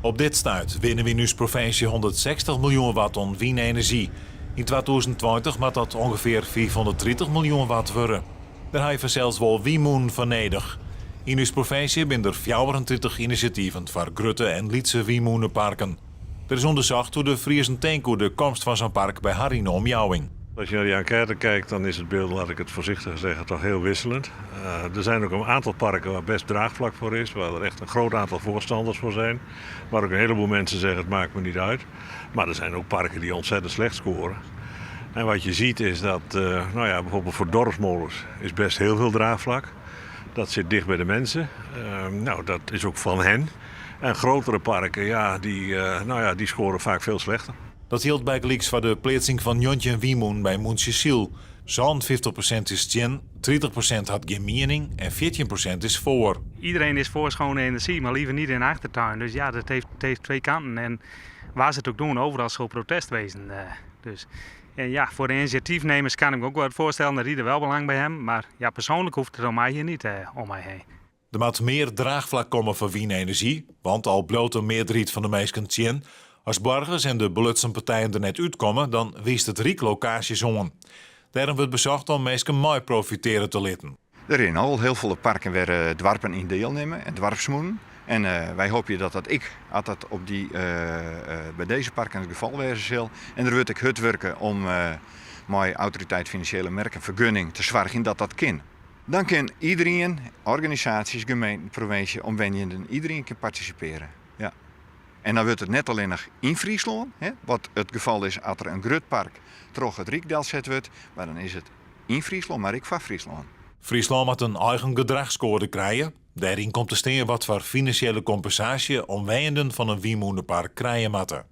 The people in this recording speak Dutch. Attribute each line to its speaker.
Speaker 1: Op dit stuit winnen we in uw provincie 160 miljoen watt aan windenergie. In 2020 moet dat ongeveer 430 miljoen watt worden. Daar hebben we zelfs wel wiemoen van nodig. In uw provincie zijn er 34 initiatieven voor grote en Lietse wiemoenenparken. Er is onderzocht hoe de Friese tanko de komst van zo'n park bij Harry omjouwing.
Speaker 2: Als je naar die enquête kijkt, dan is het beeld, laat ik het voorzichtig zeggen, toch heel wisselend. Er zijn ook een aantal parken waar best draagvlak voor is, waar er echt een groot aantal voorstanders voor zijn. Waar ook een heleboel mensen zeggen, het maakt me niet uit. Maar er zijn ook parken die ontzettend slecht scoren. En wat je ziet is dat, bijvoorbeeld voor dorpsmolens is best heel veel draagvlak. Dat zit dicht bij de mensen. Dat is ook van hen. En grotere parken, die scoren vaak veel slechter.
Speaker 1: Dat hield bij gelijks voor de plaatsing van Jontje en Wiemoen bij Moensjesiel. Zo'n 50% is tjen, 30% had geen mening en 14% is voor.
Speaker 3: Iedereen is voor schone energie, maar liever niet in de achtertuin. Dus ja, dat heeft twee kanten. En waar ze het ook doen, overal zal protest wezen. En ja, voor de initiatiefnemers kan ik me ook wel voorstellen dat die er wel belang bij hebben. Maar ja, persoonlijk hoeft het om mij hier niet om mij heen.
Speaker 1: Er moet meer draagvlak komen voor windenergie, want al bloot een meerderheid van de meesten tjen. Als burgers en de belutsen partijen er net uitkomen, dan wiest het riek locaties om. Daarom wordt bezocht om mensen mooi profiteren te laten.
Speaker 4: Er zijn al heel veel parken waar dwarpen in deelnemen en dwarfsmoenen. En wij hopen dat dat op bij deze parken het geval wezen zal. En er wordt ik hard werken om met autoriteit financiële merken vergunning te zorgen dat dat kan. Dan kan iedereen, organisaties, gemeenten, provincie, omwenjen, iedereen kan participeren. Ja. En dan wordt het net alleen nog in Friesland, wat het geval is als er een groot park terug het Riekdel zet wordt, maar dan is het in Friesland, maar ik van Friesland.
Speaker 1: Friesland moet een eigen gedragscode krijgen. Daarin komt te staan wat voor financiële compensatie omwonenden van een wiemoenenpark krijgen moeten.